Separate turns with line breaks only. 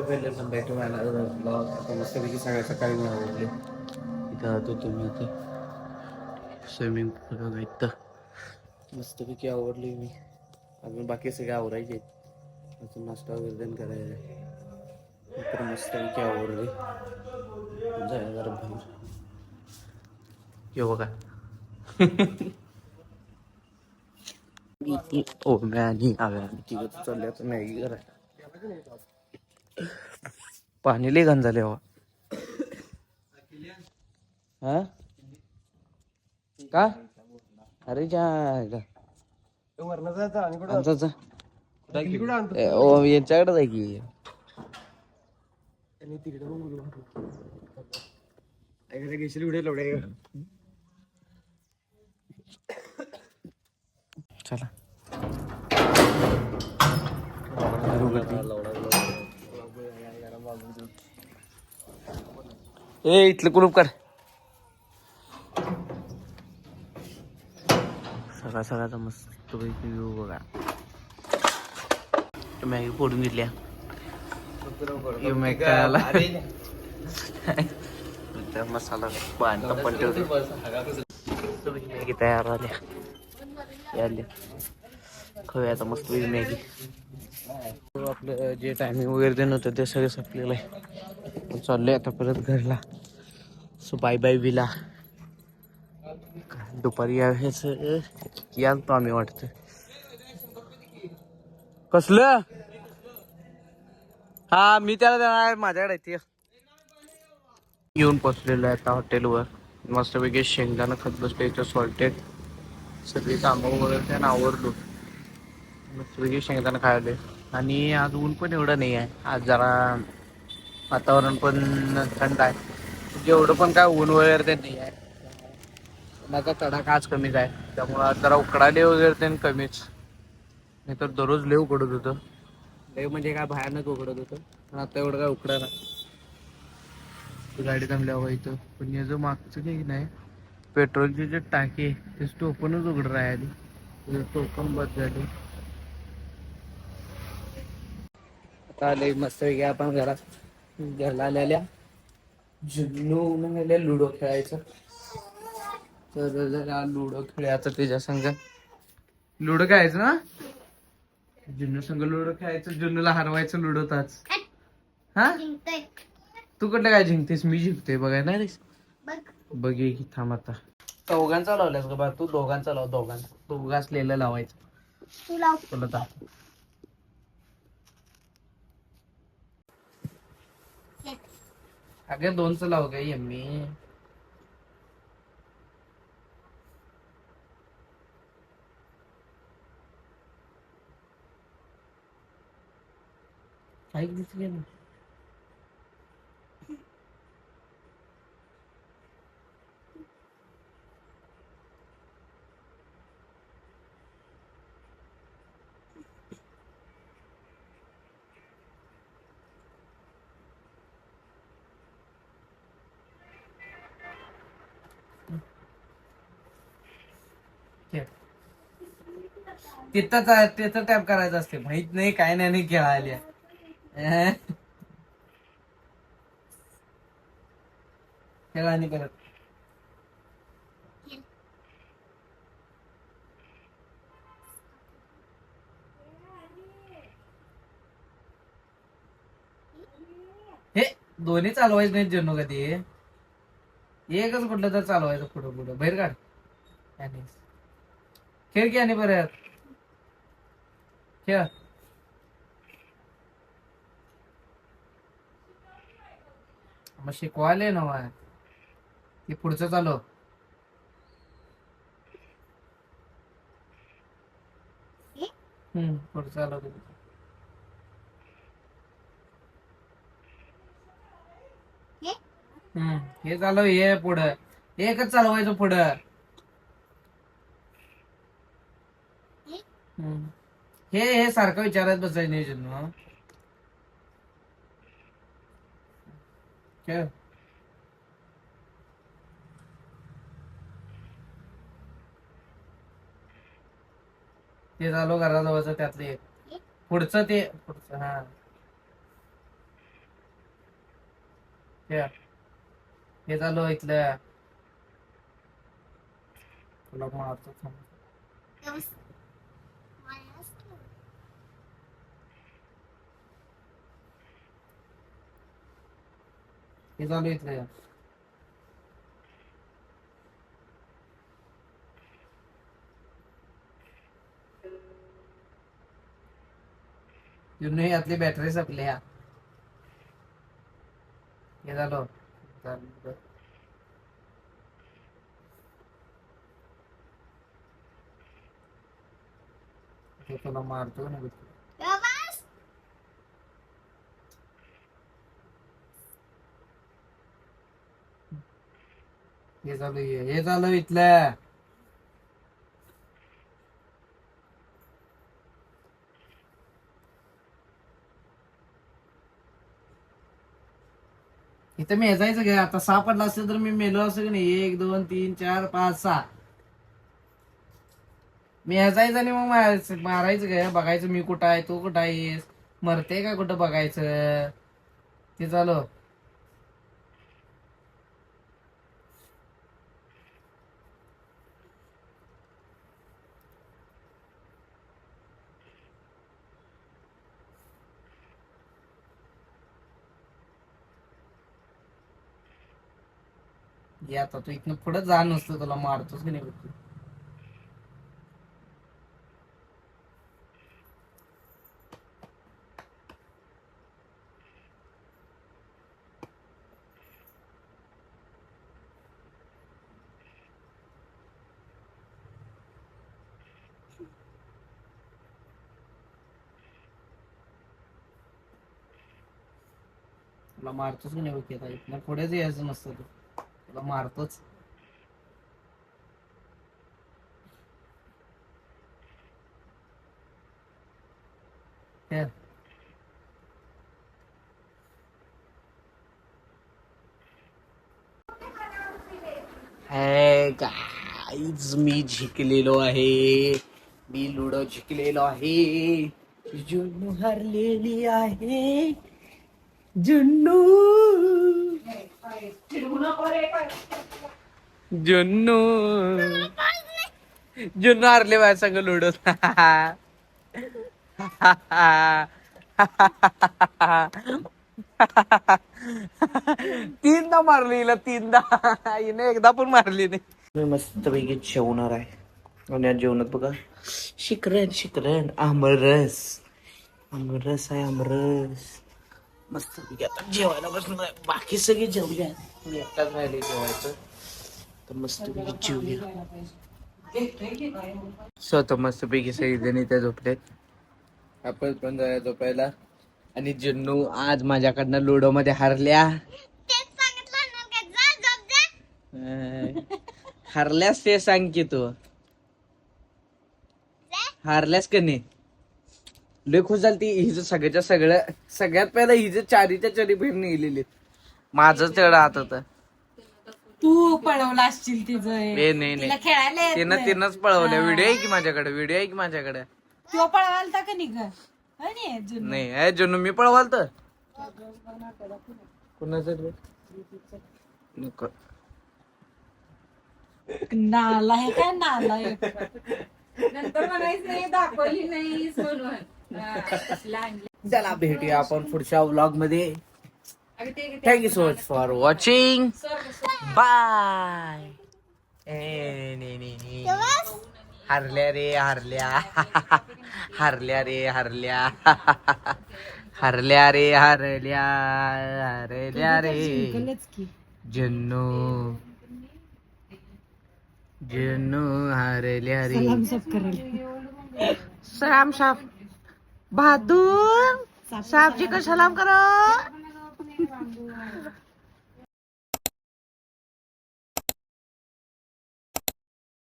पहिले back to blog. आता मस्तपैकी सकाळी मी आवडले इथं राहतो तुम्ही इथे स्विमिंग पूल बघा इथं मस्तपैकी आवडली मी. अजून बाकी सगळे आवरायचे अजून नाश्ता वगैरे करायचा तर मस्तपैकी आवडली जायला जरा बाहेर येऊ बघा. ओ मॅगी तिघं चालले आता मॅगी करायला. पाणी लय घाण झाले हवा. हा का अरे यांच्याकडे आहे की चला ए इथलं कुलूप कर. सकाळचा मस्त पैकी व्ह्यू बघा. मॅगी फोडून घेतल्या मसाला पण मॅगी तयार झाल्या खाऊया आता मस्त मॅगी. आपलं जे टायमिंग वगैरे देणं होतं ते सगळं संपलेलं आहे. चाललंय आता परत घरला. सो बाय बाय विला. दुपारी यावेळेस याल तो आम्ही वाटतं. कसलं हा मी त्याला देणार माझ्याकडे ते येऊन पोचलेलो आहे आता हॉटेलवर. मस्तपैकी शेंगदाणा खात बसलो इथं सॉल्टेड सगळी कामं वगैरे त्यानं आवरलो. मस्तपैकी शेंगदाणा खायला आणि आज ऊन पण एवढं नाही आहे. आज जरा वातावरण पण थंड आहे. जेवढं पण काय ऊन वगैरे ते नाही आहे. उन्हाचा तडाखा आज कमीच आहे त्यामुळं आज जरा उकडाले वगैरे ते कमीच. नाही तर दररोज लय उकडत होतं. लय म्हणजे काय भयानक उकडत होतं पण आता एवढं काय उकडा ना. गाडी थांबल्या हवा इथं पण हे जो मागचं काही नाही पेट्रोलचे जे टाके ते टोपणच उघड राहिली. टोपण बंद झाली. आता आले मस्त पैकी आपण घरला आलेल्या जुन्नू म्हणून लुडो खेळायचं. तर जरा लुडो खेळायचं त्याच्या संग लुडो खेळायचं ना. जुन्नू संग लुडो खेळायचं. जुन्नूला हरवायचं लुडोताच. हा तू कुठलं काय जिंकतेस मी जिंकते बघाय ना रे. बघ की थांब आता चौघांचा लावल्यास का बा तू दोघांचा लाव. दोघं असलेलं लावायचं तू लाव तुला. अगं दोनचं लाव ग यम्मी. काय दिसले ना तिथं टॅप करायचं असते माहित नाही काय नाही खेळायला. खेळा आणि परत हे दोन्ही चालवायचं नाही जणू कधी एकच कुठलं तर चालवायचं. पुढं बाहेर काढ खेळ की आणि परत खेळ. मग शिकवायला ना ते पुढचं चालव. पुढचं चालव. हे चालव हे पुढं एकच चालवायचं पुढं. हे सारखं विचारत बसायचं नाही जन्म. खेळ ते चालू घराजवळचं त्यातलं एक पुढचं ते पुढचं. हा हे झालं इथलं तुला मारतो थांब. हे चालू इथलं जुने यातली बॅटरी संपल्या. हे झालं ते तुला मारतो ना. हे झालं इथलं इथं मी जायचं घ्या. आता 6 पडला असेल तर मी मेलो असं की नाही. 1 2 3 4 5 6 मी जायचं आणि मग मारायचं काय. बघायचं मी कुठं आहे तू कुठं आहेस. मरते का कुठं बघायचं. ते चालू ये. आता तू इथनं पुढे जा नसतं तुला मारतोच की नाही. तुला मारतोच की नाही. ओके आता इथनं पुढेच यायचं नसतं तू तुला मारतोच. गाईज मी जिंकलेलो आहे. मी लुडो जिंकलेलो आहे. जुन्नू हरलेली आहे. जुन्नू जुन्नू जुन्नू हरले माझ्या संग लुडो. तीनदा मारली हिला. तीनदा हिने एकदा पण मारली नाही. मी मस्त पैकी जेवणार आहे. आणि या जेवणात बघा शिकरण आमरस आहे. आमरस मस्त पैकी आता जेवायला बसणार. बाकी सगळे जेवल्या. मी एकटाच राहिले जेवायचं. तर मस्त पैकी जेवूया. स्वतः मस्त पैकी सगळेजण इथे झोपलेत. आपण पण जाऊया झोपायला. आणि जुन्नू आज माझ्याकडनं लुडो मध्ये हारल्या. हारल्यास ते सांग की तू हारल्यास का नाही. लय खुश झाली हिचं सगळ्यात पहिला हिचं चारीच्या चारी फेर निघलेली. माझं तेवढं हात होतं.
तू पळवला असशील तिचं.
नाही खेळायला तिनंच पळवल्या. व्हिडिओ आहे की माझ्याकडे.
तो पळवालता का नाही ग.
नाही जुन्नू मी पळवाल तर कुणाचं
नालाय काय नालाय.
नंतर म्हणायचं नाही दाखवली नाही म्हणून.
चला भेटूया आपण पुढच्या व्लॉग मध्ये. Thank you so much for watching. Bye. हारल्या रे हारल्या. हारल्या रे हारल्या. हारल्या रे हारल्या. हारल्या रे जुन्नू हारल्या रे. सलाम साहब बहादुर साहब जी को सलाम करो.